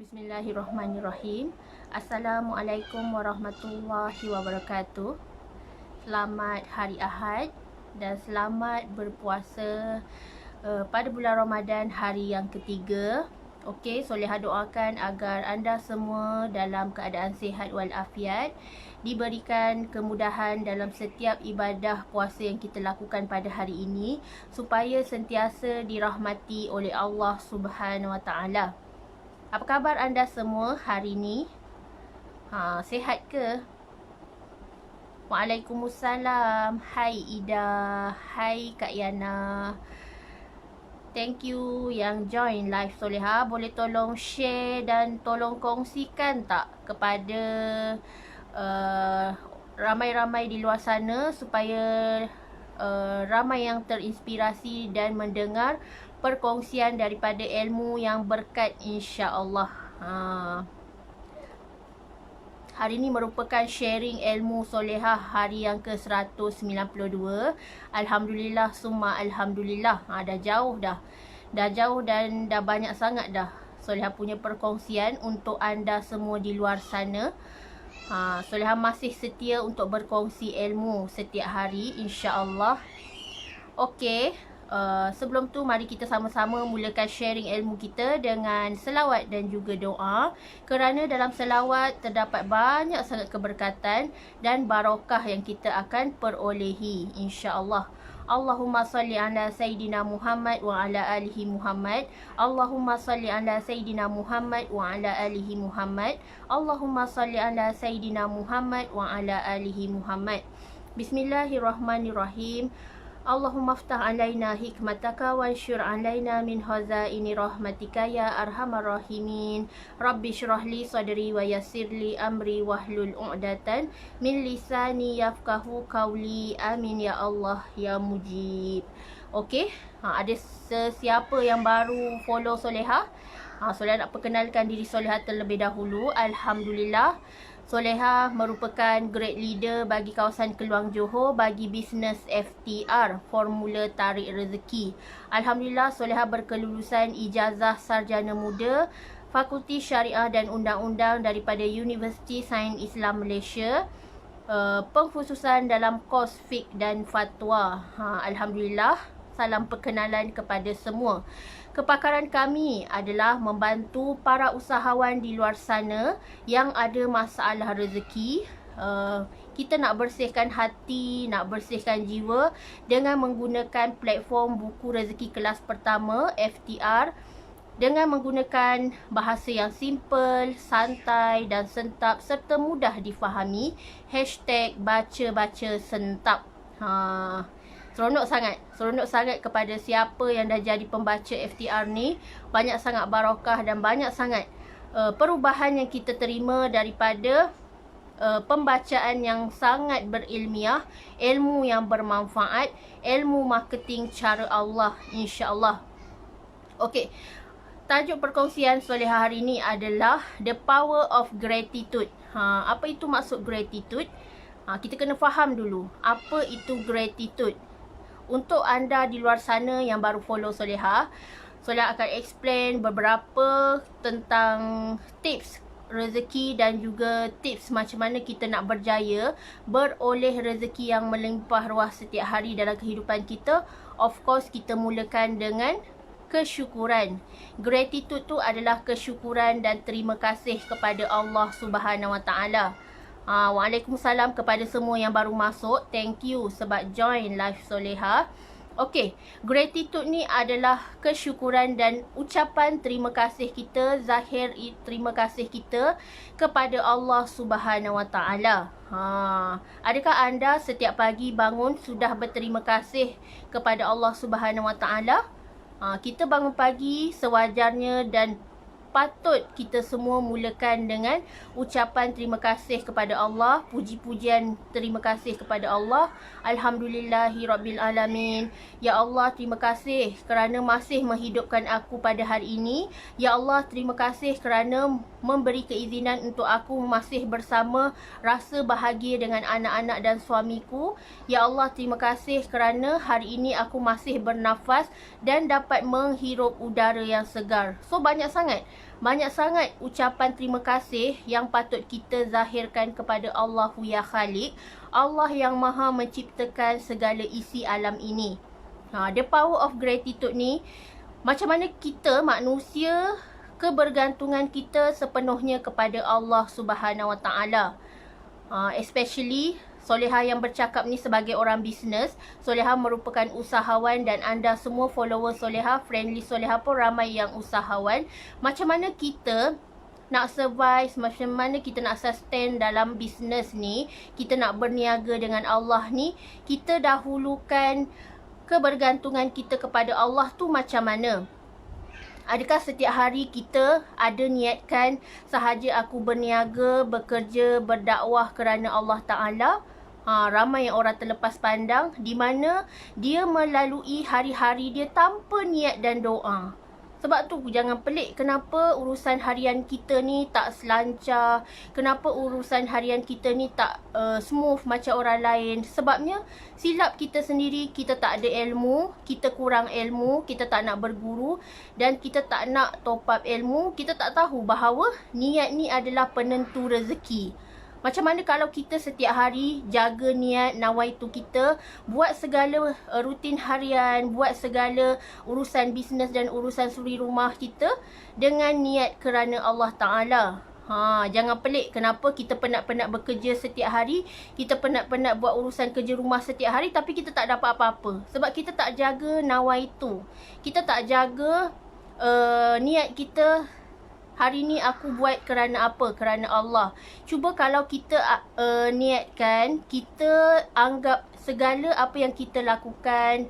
Bismillahirrahmanirrahim. Assalamualaikum warahmatullahi wabarakatuh. Selamat hari Ahad dan selamat berpuasa pada bulan Ramadan hari yang ketiga. Okey, Solehah doakan agar anda semua dalam keadaan sihat walafiat, diberikan kemudahan dalam setiap ibadah puasa yang kita lakukan pada hari ini, supaya sentiasa dirahmati oleh Allah Subhanahu Wa Taala. Apa khabar anda semua hari ni? Sihat ke? Waalaikumsalam. Hai Ida. Hai Kak Yana. Thank you yang join live Solehah. Boleh tolong share dan tolong kongsikan tak kepada ramai-ramai di luar sana, supaya ramai yang terinspirasi dan mendengar perkongsian daripada ilmu yang berkat, insya-Allah. Hari ini merupakan sharing ilmu Solehah hari yang ke-192. Alhamdulillah summa alhamdulillah. Dah jauh dah. Dah jauh dan dah banyak sangat dah Solehah punya perkongsian untuk anda semua di luar sana. Solehah masih setia untuk berkongsi ilmu setiap hari, insya-Allah. Okey. Sebelum tu mari kita sama-sama mulakan sharing ilmu kita dengan selawat dan juga doa, kerana dalam selawat terdapat banyak sangat keberkatan dan barakah yang kita akan perolehi, insya-Allah. Allahumma salli ala Sayyidina Muhammad wa ala alihi Muhammad. Allahumma salli ala Sayyidina Muhammad wa ala alihi Muhammad. Allahumma salli ala Sayyidina Muhammad wa ala alihi Muhammad. Bismillahirrahmanirrahim. Allahumma aftah alaina hikmataka wa ansyur alaina min khazaini rahmatika ya arhamar rahimin. Rabbi syrah li sadri wa yassir li amri wahlul 'uqdatan min lisani yafqahu qawli. Amin ya Allah ya mujib. Okey, ada sesiapa yang baru follow Solehah? Solehah nak perkenalkan diri Solehah terlebih dahulu. Alhamdulillah, Solehah merupakan grade leader bagi kawasan Keluang Johor bagi bisnes FTR, Formula Tarik Rezeki. Alhamdulillah, Solehah berkelulusan ijazah sarjana muda Fakulti Syariah dan Undang-Undang daripada Universiti Sains Islam Malaysia, pengkhususan dalam kos fiqh dan fatwa. Alhamdulillah, salam perkenalan kepada semua. Kepakaran kami adalah membantu para usahawan di luar sana yang ada masalah rezeki. Kita nak bersihkan hati, nak bersihkan jiwa dengan menggunakan platform buku rezeki kelas pertama FTR, dengan menggunakan bahasa yang simple, santai dan sentap serta mudah difahami. #baca-baca sentap. Seronok sangat kepada siapa yang dah jadi pembaca FTR ni. Banyak sangat barakah dan banyak sangat perubahan yang kita terima daripada pembacaan yang sangat berilmiah, ilmu yang bermanfaat, ilmu marketing cara Allah, insya-Allah. Okey. Tajuk perkongsian Solehah hari ini adalah The Power of Gratitude. Apa itu maksud gratitude? Kita kena faham dulu apa itu gratitude. Untuk anda di luar sana yang baru follow Solehah, Solehah akan explain beberapa tentang tips rezeki dan juga tips macam mana kita nak berjaya beroleh rezeki yang melimpah ruah setiap hari dalam kehidupan kita. Of course, kita mulakan dengan kesyukuran. Gratitude tu adalah kesyukuran dan terima kasih kepada Allah Subhanahu Wa Taala. Waalaikumsalam kepada semua yang baru masuk. Thank you sebab join live Solehah. Okey, gratitude ni adalah kesyukuran dan ucapan terima kasih kita, zahir terima kasih kita kepada Allah Subhanahu Wa Taala. Adakah anda setiap pagi bangun sudah berterima kasih kepada Allah Subhanahu Wa Taala? Kita bangun pagi sewajarnya dan patut kita semua mulakan dengan ucapan terima kasih kepada Allah, puji-pujian terima kasih kepada Allah. Alhamdulillahirabbil alamin. Ya Allah, terima kasih kerana masih menghidupkan aku pada hari ini. Ya Allah, terima kasih kerana memberi keizinan untuk aku masih bersama, rasa bahagia dengan anak-anak dan suamiku. Ya Allah, terima kasih kerana hari ini aku masih bernafas dan dapat menghirup udara yang segar. So banyak sangat banyak sangat ucapan terima kasih yang patut kita zahirkan kepada Allahu Ya Khaliq, Allah yang maha menciptakan segala isi alam ini. The power of gratitude ni, macam mana kita manusia, kebergantungan kita sepenuhnya kepada Allah Subhanahu Wa Taala. Especially Solehah yang bercakap ni sebagai orang bisnes. Solehah merupakan usahawan dan anda semua follower Solehah, friendly Solehah pun ramai yang usahawan. Macam mana kita nak survive, macam mana kita nak sustain dalam bisnes ni, kita nak berniaga dengan Allah ni, kita dahulukan kebergantungan kita kepada Allah tu macam mana? Adakah setiap hari kita ada niatkan sahaja aku berniaga, bekerja, berdakwah kerana Allah Ta'ala? Ramai yang orang terlepas pandang di mana dia melalui hari-hari dia tanpa niat dan doa. Sebab tu jangan pelik kenapa urusan harian kita ni tak selancar, kenapa urusan harian kita ni tak smooth macam orang lain. Sebabnya silap kita sendiri, kita tak ada ilmu, kita kurang ilmu, kita tak nak berguru dan kita tak nak top up ilmu, kita tak tahu bahawa niat ni adalah penentu rezeki. Macam mana kalau kita setiap hari jaga niat nawaitu kita, buat segala rutin harian, buat segala urusan bisnes dan urusan suri rumah kita dengan niat kerana Allah Ta'ala. Jangan pelik kenapa kita penat-penat bekerja setiap hari, kita penat-penat buat urusan kerja rumah setiap hari tapi kita tak dapat apa-apa. Sebab kita tak jaga nawaitu. Kita tak jaga niat kita. Hari ni aku buat kerana apa? Kerana Allah. Cuba kalau kita niatkan, kita anggap segala apa yang kita lakukan,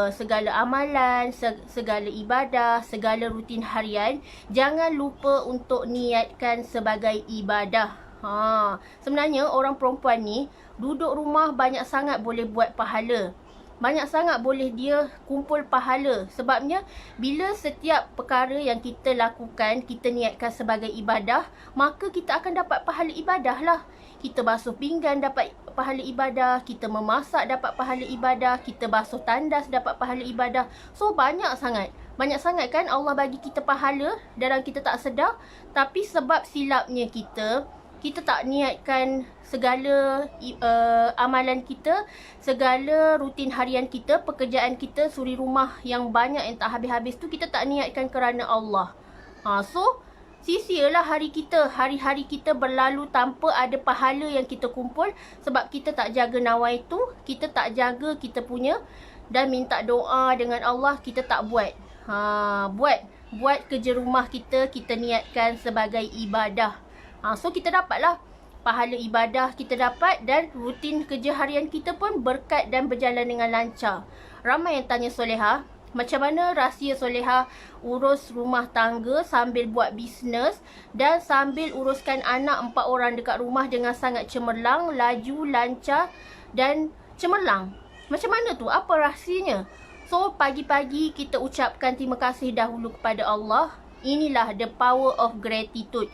segala amalan, segala ibadah, segala rutin harian, jangan lupa untuk niatkan sebagai ibadah. Sebenarnya orang perempuan ni duduk rumah banyak sangat boleh buat pahala. Banyak sangat boleh dia kumpul pahala. Sebabnya bila setiap perkara yang kita lakukan, kita niatkan sebagai ibadah, maka kita akan dapat pahala ibadah lah. Kita basuh pinggan dapat pahala ibadah, kita memasak dapat pahala ibadah, kita basuh tandas dapat pahala ibadah. So banyak sangat. Banyak sangat kan Allah bagi kita pahala dalam kita tak sedar. Tapi sebab silapnya kita tak niatkan segala amalan kita, segala rutin harian kita, pekerjaan kita, suri rumah yang banyak yang tak habis-habis tu, kita tak niatkan kerana Allah. So, sia-sialah hari kita, hari-hari kita berlalu tanpa ada pahala yang kita kumpul sebab kita tak jaga nawaitu, kita tak jaga kita punya dan minta doa dengan Allah, kita tak buat. Buat kerja rumah kita niatkan sebagai ibadah. So kita dapatlah pahala ibadah kita dapat dan rutin kerja harian kita pun berkat dan berjalan dengan lancar. Ramai yang tanya Solehah, macam mana rahsia Solehah urus rumah tangga sambil buat bisnes dan sambil uruskan anak 4 orang dekat rumah dengan sangat cemerlang, laju, lancar dan cemerlang. Macam mana tu? Apa rahsianya? So pagi-pagi kita ucapkan terima kasih dahulu kepada Allah. Inilah the power of gratitude.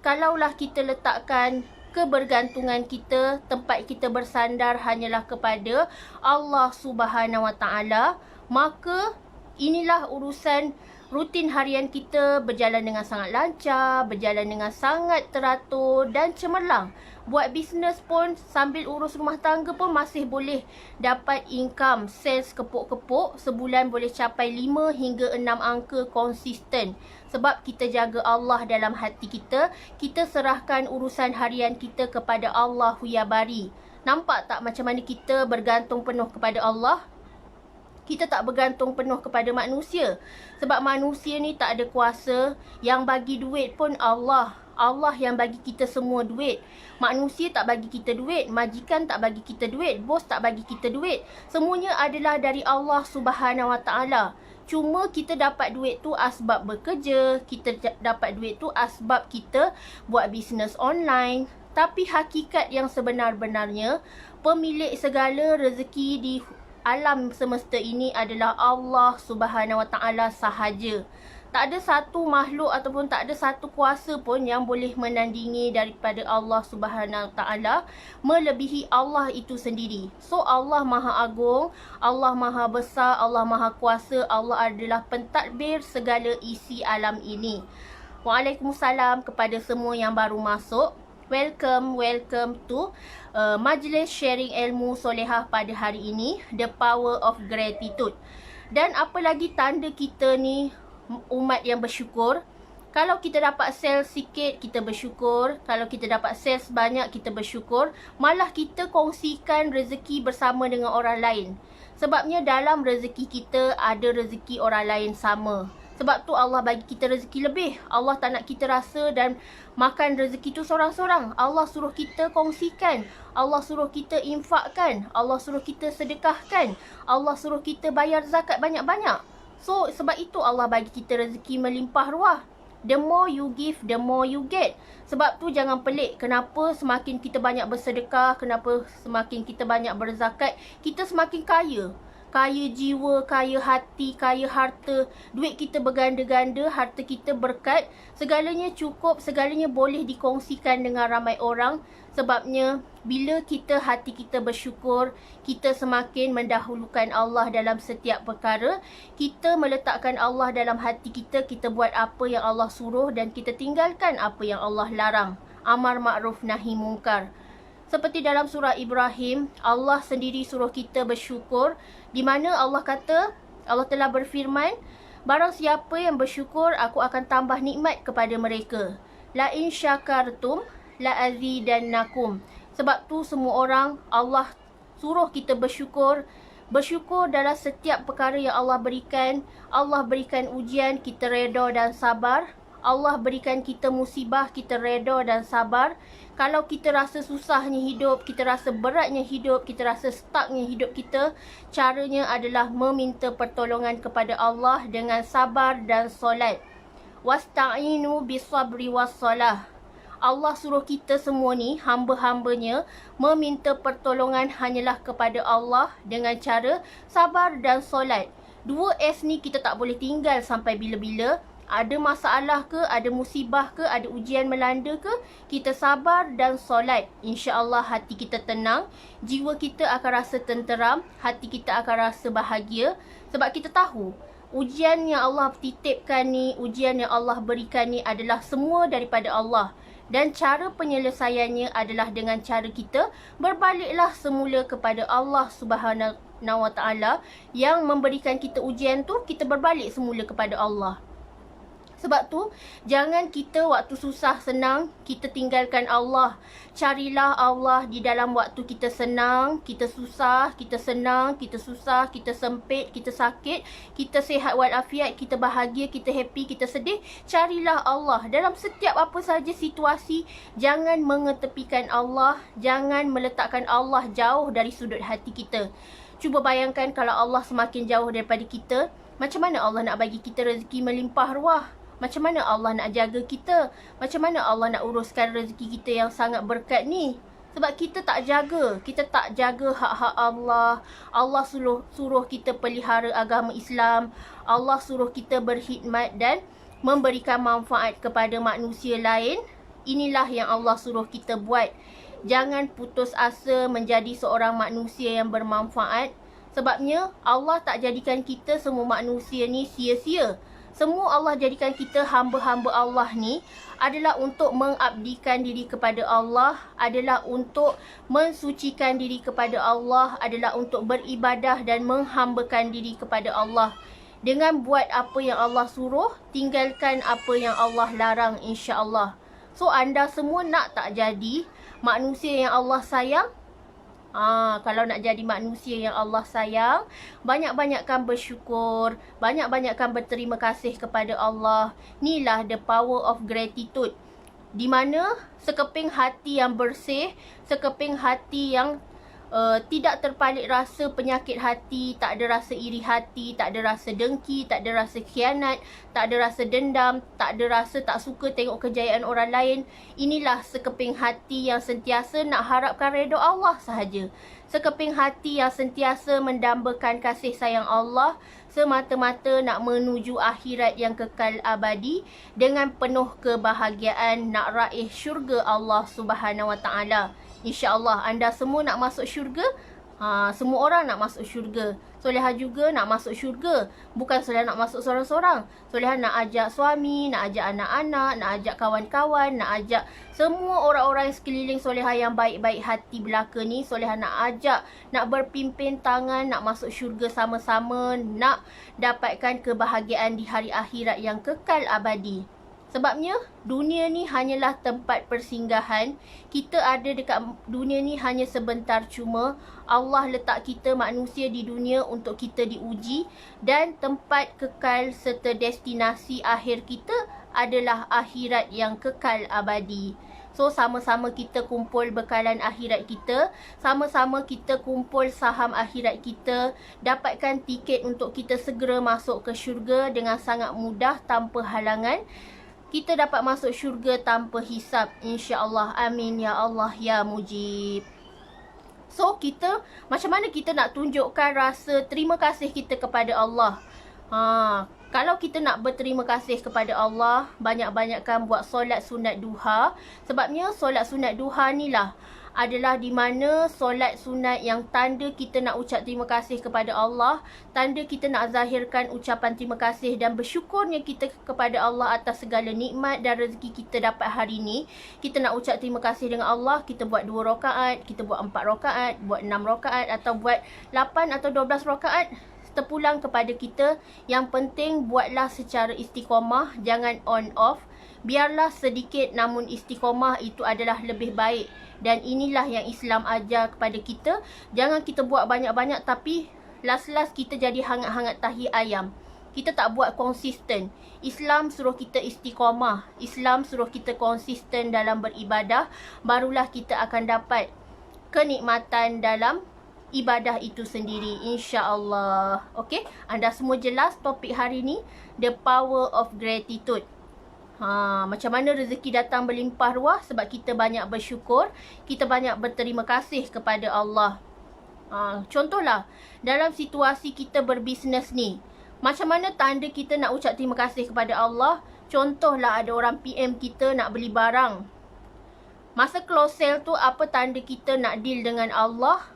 Kalaulah kita letakkan kebergantungan kita, tempat kita bersandar hanyalah kepada Allah Subhanahu Wa Taala, maka inilah urusan rutin harian kita berjalan dengan sangat lancar, berjalan dengan sangat teratur dan cemerlang. Buat bisnes pun sambil urus rumah tangga pun masih boleh dapat income, sales kepuk-kepuk, sebulan boleh capai 5 hingga 6 angka konsisten. Sebab kita jaga Allah dalam hati kita, kita serahkan urusan harian kita kepada Allahu Ya Bari. Nampak tak macam mana kita bergantung penuh kepada Allah? Kita tak bergantung penuh kepada manusia. Sebab manusia ni tak ada kuasa. Yang bagi duit pun Allah. Allah yang bagi kita semua duit. Manusia tak bagi kita duit. Majikan tak bagi kita duit. Bos tak bagi kita duit. Semuanya adalah dari Allah Subhanahu Wa Taala. Cuma kita dapat duit tu asbab bekerja. Kita dapat duit tu asbab kita buat bisnes online. Tapi hakikat yang sebenar-benarnya, pemilik segala rezeki di alam semesta ini adalah Allah Subhanahu Wa Taala sahaja. Tak ada satu makhluk ataupun tak ada satu kuasa pun yang boleh menandingi daripada Allah Subhanahu Wa Taala melebihi Allah itu sendiri. So Allah Maha Agung, Allah Maha Besar, Allah Maha Kuasa, Allah adalah pentadbir segala isi alam ini. Waalaikumsalam kepada semua yang baru masuk. Welcome to majlis sharing ilmu solehah pada hari ini, The Power of Gratitude. Dan apa lagi tanda kita ni umat yang bersyukur? Kalau kita dapat sel sikit, kita bersyukur. Kalau kita dapat sel sebanyak, kita bersyukur. Malah kita kongsikan rezeki bersama dengan orang lain. Sebabnya dalam rezeki kita ada rezeki orang lain sama. Sebab tu Allah bagi kita rezeki lebih. Allah tak nak kita rasa dan makan rezeki tu seorang-seorang. Allah suruh kita kongsikan. Allah suruh kita infakkan. Allah suruh kita sedekahkan. Allah suruh kita bayar zakat banyak-banyak. So, sebab itu Allah bagi kita rezeki melimpah ruah. The more you give, the more you get. Sebab tu jangan pelik kenapa semakin kita banyak bersedekah, kenapa semakin kita banyak berzakat, kita semakin kaya. Kaya jiwa, kaya hati, kaya harta. Duit kita berganda-ganda, harta kita berkat. Segalanya cukup, segalanya boleh dikongsikan dengan ramai orang. Sebabnya, bila hati kita bersyukur, kita semakin mendahulukan Allah dalam setiap perkara. Kita meletakkan Allah dalam hati kita, kita buat apa yang Allah suruh dan kita tinggalkan apa yang Allah larang. Amar ma'ruf nahi mungkar. Seperti dalam surah Ibrahim, Allah sendiri suruh kita bersyukur. Di mana Allah kata, Allah telah berfirman, barang siapa yang bersyukur, aku akan tambah nikmat kepada mereka. La in syakartum, la azidannakum. Sebab tu semua orang, Allah suruh kita bersyukur. Bersyukur dalam setiap perkara yang Allah berikan. Allah berikan ujian, kita reda dan sabar. Allah berikan kita musibah, kita reda dan sabar. Kalau kita rasa susahnya hidup, kita rasa beratnya hidup, kita rasa stucknya hidup kita, caranya adalah meminta pertolongan kepada Allah dengan sabar dan solat. Wasta'inu bisabri wassalah. Allah suruh kita semua ni, hamba-hambanya, meminta pertolongan hanyalah kepada Allah dengan cara sabar dan solat. Dua S ni kita tak boleh tinggal sampai bila-bila. Ada masalah ke, ada musibah ke, ada ujian melanda ke, kita sabar dan solat. InsyaAllah hati kita tenang, jiwa kita akan rasa tenteram, hati kita akan rasa bahagia. Sebab kita tahu, ujian yang Allah titipkan ni, ujian yang Allah berikan ni adalah semua daripada Allah. Dan cara penyelesaiannya adalah dengan cara kita berbaliklah semula kepada Allah Subhanahu wa Ta'ala yang memberikan kita ujian tu, kita berbalik semula kepada Allah. Sebab tu, jangan kita waktu susah senang, kita tinggalkan Allah. Carilah Allah di dalam waktu kita senang, kita susah, kita senang, kita susah, kita sempit, kita sakit, kita sihat walafiat, kita bahagia, kita happy, kita sedih. Carilah Allah. Dalam setiap apa sahaja situasi, jangan mengetepikan Allah, jangan meletakkan Allah jauh dari sudut hati kita. Cuba bayangkan kalau Allah semakin jauh daripada kita, macam mana Allah nak bagi kita rezeki melimpah ruah? Macam mana Allah nak jaga kita? Macam mana Allah nak uruskan rezeki kita yang sangat berkat ni? Sebab kita tak jaga hak-hak Allah. Allah suruh kita pelihara agama Islam. Allah suruh kita berkhidmat dan memberikan manfaat kepada manusia lain. Inilah yang Allah suruh kita buat. Jangan putus asa menjadi seorang manusia yang bermanfaat. Sebabnya Allah tak jadikan kita semua manusia ni sia-sia. Semua Allah jadikan kita hamba-hamba Allah ni adalah untuk mengabdikan diri kepada Allah, adalah untuk mensucikan diri kepada Allah, adalah untuk beribadah dan menghambakan diri kepada Allah. Dengan buat apa yang Allah suruh, tinggalkan apa yang Allah larang, insya-Allah. So anda semua nak tak jadi manusia yang Allah sayang? Kalau nak jadi manusia yang Allah sayang, banyak-banyakkan bersyukur, banyak-banyakkan berterima kasih kepada Allah. Inilah the power of gratitude. Di mana sekeping hati yang bersih, sekeping hati yang tidak terpalit rasa penyakit hati, tak ada rasa iri hati, tak ada rasa dengki, tak ada rasa khianat, tak ada rasa dendam, tak ada rasa tak suka tengok kejayaan orang lain. Inilah sekeping hati yang sentiasa nak harapkan redha Allah sahaja. Sekeping hati yang sentiasa mendambakan kasih sayang Allah, semata-mata nak menuju akhirat yang kekal abadi dengan penuh kebahagiaan nak raih syurga Allah Subhanahu wa Ta'ala. InsyaAllah anda semua nak masuk syurga. Semua orang nak masuk syurga. Solehah juga nak masuk syurga. Bukan solehah nak masuk sorang-sorang. Solehah nak ajak suami, nak ajak anak-anak, nak ajak kawan-kawan, nak ajak semua orang-orang sekeliling solehah yang baik-baik hati belaka ni. Solehah nak ajak, nak berpimpin tangan, nak masuk syurga sama-sama, nak dapatkan kebahagiaan di hari akhirat yang kekal abadi. Sebabnya dunia ni hanyalah tempat persinggahan. Kita ada dekat dunia ni hanya sebentar cuma. Allah letak kita manusia di dunia untuk kita diuji. Dan tempat kekal serta destinasi akhir kita adalah akhirat yang kekal abadi. So sama-sama kita kumpul bekalan akhirat kita. Sama-sama kita kumpul saham akhirat kita. Dapatkan tiket untuk kita segera masuk ke syurga dengan sangat mudah tanpa halangan. Kita dapat masuk syurga tanpa hisap, insya-Allah. Amin ya Allah ya Mujib. So kita, macam mana kita nak tunjukkan rasa terima kasih kita kepada Allah? Kalau kita nak berterima kasih kepada Allah, banyak-banyakkan buat solat sunat duha. Sebabnya solat sunat duha ni lah adalah di mana solat sunat yang tanda kita nak ucap terima kasih kepada Allah, tanda kita nak zahirkan ucapan terima kasih dan bersyukurnya kita kepada Allah atas segala nikmat dan rezeki kita dapat hari ni. Kita nak ucap terima kasih dengan Allah, kita buat 2 rakaat, kita buat 4 rakaat, buat 6 rakaat atau buat 8 atau 12 rakaat, terpulang kepada kita. Yang penting buatlah secara istiqamah, jangan on off. Biarlah sedikit namun istiqamah itu adalah lebih baik. Dan inilah yang Islam ajar kepada kita. Jangan kita buat banyak-banyak tapi last-last kita jadi hangat-hangat tahi ayam. Kita tak buat konsisten. Islam suruh kita istiqamah. Islam suruh kita konsisten dalam beribadah. Barulah kita akan dapat kenikmatan dalam ibadah itu sendiri, insya-Allah. Okey, anda semua jelas topik hari ni, the power of gratitude. Macam mana rezeki datang berlimpah ruah? Sebab kita banyak bersyukur, kita banyak berterima kasih kepada Allah. Contohlah, dalam situasi kita berbisnes ni, macam mana tanda kita nak ucap terima kasih kepada Allah? Contohlah ada orang PM kita nak beli barang. Masa close sale tu, apa tanda kita nak deal dengan Allah?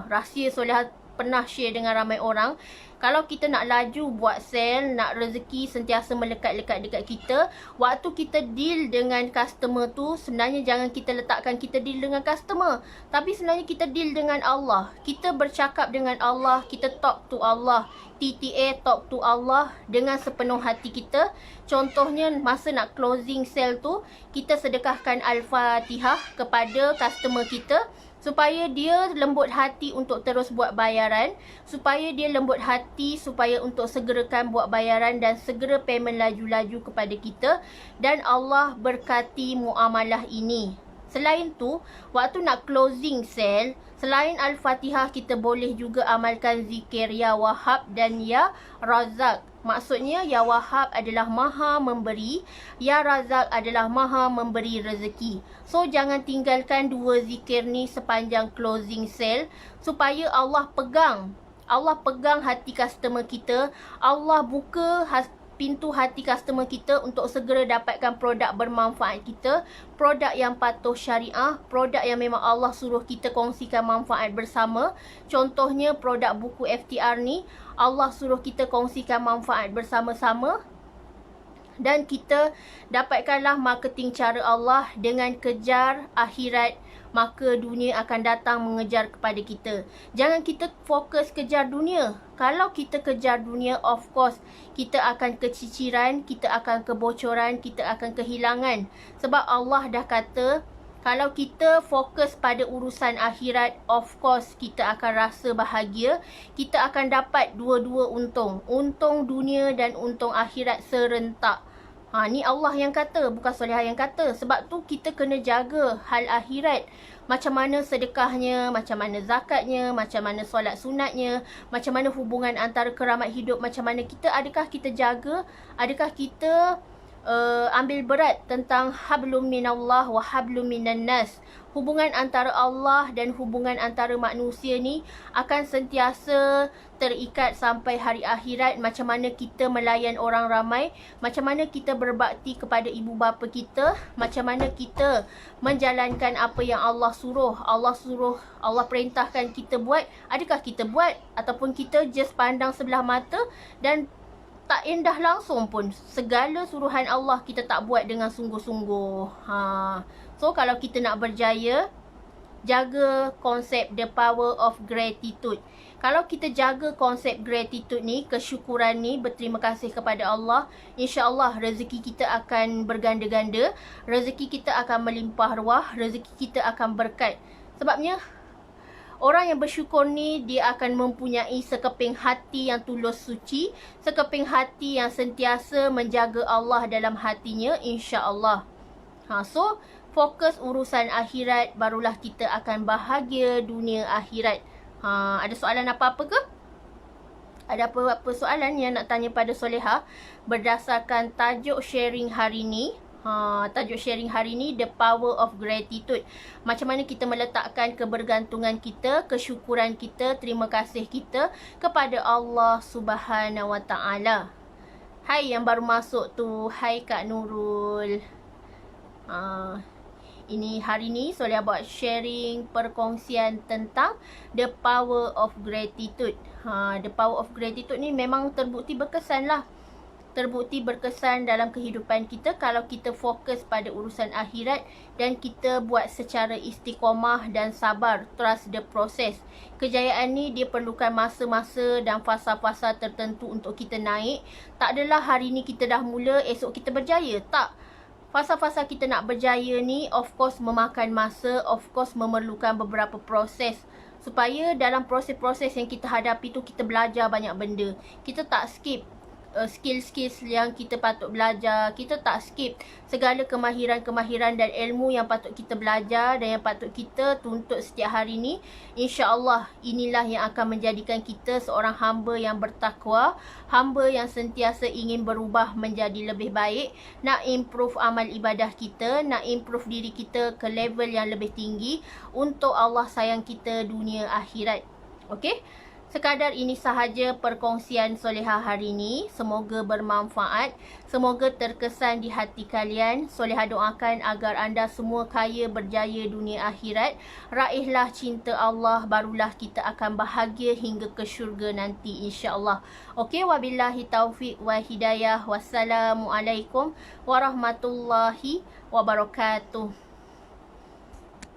Rahsia solehah pernah share dengan ramai orang. Kalau kita nak laju buat sale, nak rezeki sentiasa melekat-lekat dekat kita, waktu kita deal dengan customer tu, sebenarnya jangan kita letakkan kita deal dengan customer, tapi sebenarnya kita deal dengan Allah. Kita bercakap dengan Allah, kita talk to Allah. TTA, talk to Allah dengan sepenuh hati kita. Contohnya masa nak closing sale tu, kita sedekahkan Al-Fatihah kepada customer kita, supaya dia lembut hati untuk terus buat bayaran, supaya dia lembut hati supaya untuk segerakan buat bayaran dan segera payment laju-laju kepada kita, dan Allah berkati muamalah ini. Selain tu, waktu nak closing sale, selain Al-Fatihah, kita boleh juga amalkan zikir Ya Wahhab dan Ya Razak. Maksudnya, Ya Wahhab adalah maha memberi, Ya Razak adalah maha memberi rezeki. So, jangan tinggalkan 2 zikir ni sepanjang closing sale, supaya Allah pegang hati customer kita. Allah buka pintu hati customer kita untuk segera dapatkan produk bermanfaat kita, produk yang patuh syariah, produk yang memang Allah suruh kita kongsikan manfaat bersama. Contohnya produk buku FTR ni, Allah suruh kita kongsikan manfaat bersama-sama. Dan kita dapatkanlah marketing cara Allah dengan kejar akhirat, maka dunia akan datang mengejar kepada kita. Jangan kita fokus kejar dunia. Kalau kita kejar dunia, of course, kita akan keciciran, kita akan kebocoran, kita akan kehilangan. Sebab Allah dah kata, kalau kita fokus pada urusan akhirat, of course, kita akan rasa bahagia. Kita akan dapat dua-dua untung. Untung dunia dan untung akhirat serentak. Ni Allah yang kata, bukan solehah yang kata. Sebab tu kita kena jaga hal akhirat. Macam mana sedekahnya, macam mana zakatnya, macam mana solat sunatnya, macam mana hubungan antara keramat hidup, macam mana kita, adakah kita jaga, adakah kita ambil berat tentang hablum minallah wa hablum minan nas. hubungan antara Allah dan hubungan antara manusia ni akan sentiasa terikat sampai hari akhirat. Macam mana kita melayan orang ramai, macam mana kita berbakti kepada ibu bapa kita, macam mana kita menjalankan apa yang Allah suruh, Allah perintahkan kita buat, adakah kita buat ataupun kita just pandang sebelah mata dan tak indah langsung pun. Segala suruhan Allah kita tak buat dengan sungguh-sungguh. So kalau kita nak berjaya, jaga konsep the power of gratitude. Kalau kita jaga konsep gratitude ni, kesyukuran ni, berterima kasih kepada Allah, insya-Allah rezeki kita akan berganda-ganda, rezeki kita akan melimpah ruah, rezeki kita akan berkat. Sebabnya orang yang bersyukur ni, dia akan mempunyai sekeping hati yang tulus suci, sekeping hati yang sentiasa menjaga Allah dalam hatinya, insya-Allah. So fokus urusan akhirat, barulah kita akan bahagia dunia akhirat. Ada soalan apa-apa ke? Ada apa-apa soalan yang nak tanya pada Soleha berdasarkan tajuk sharing hari ni? Tajuk sharing hari ni, The Power of Gratitude. Macam mana kita meletakkan kebergantungan kita, kesyukuran kita, terima kasih kita kepada Allah Subhanahu Wa Taala. Hai yang baru masuk tu, hai Kak Nurul. Ini hari ni Soleha buat sharing perkongsian tentang The Power of Gratitude. The Power of Gratitude ni memang terbukti berkesan lah. Terbukti berkesan dalam kehidupan kita kalau kita fokus pada urusan akhirat dan kita buat secara istiqamah dan sabar, trust the process. Kejayaan ni dia perlukan masa-masa dan fasa-fasa tertentu untuk kita naik. Tak adalah hari ni kita dah mula, esok kita berjaya. Tak. Fasa-fasa kita nak berjaya ni of course memakan masa, of course memerlukan beberapa proses. Supaya dalam proses-proses yang kita hadapi tu kita belajar banyak benda. Kita tak skip skill-skills yang kita patut belajar. Kita tak skip segala kemahiran-kemahiran dan ilmu yang patut kita belajar dan yang patut kita tuntut setiap hari ni. InsyaAllah inilah yang akan menjadikan kita seorang hamba yang bertakwa, hamba yang sentiasa ingin berubah menjadi lebih baik, nak improve amal ibadah kita, nak improve diri kita ke level yang lebih tinggi untuk Allah sayang kita dunia akhirat. Okey? Sekadar ini sahaja perkongsian Soleha hari ini. Semoga bermanfaat. Semoga terkesan di hati kalian. Soleha doakan agar anda semua kaya berjaya dunia akhirat. Raihlah cinta Allah, barulah kita akan bahagia hingga ke syurga nanti, insya-Allah. Okey, wabillahi taufiq wa hidayah. Wassalamualaikum warahmatullahi wabarakatuh.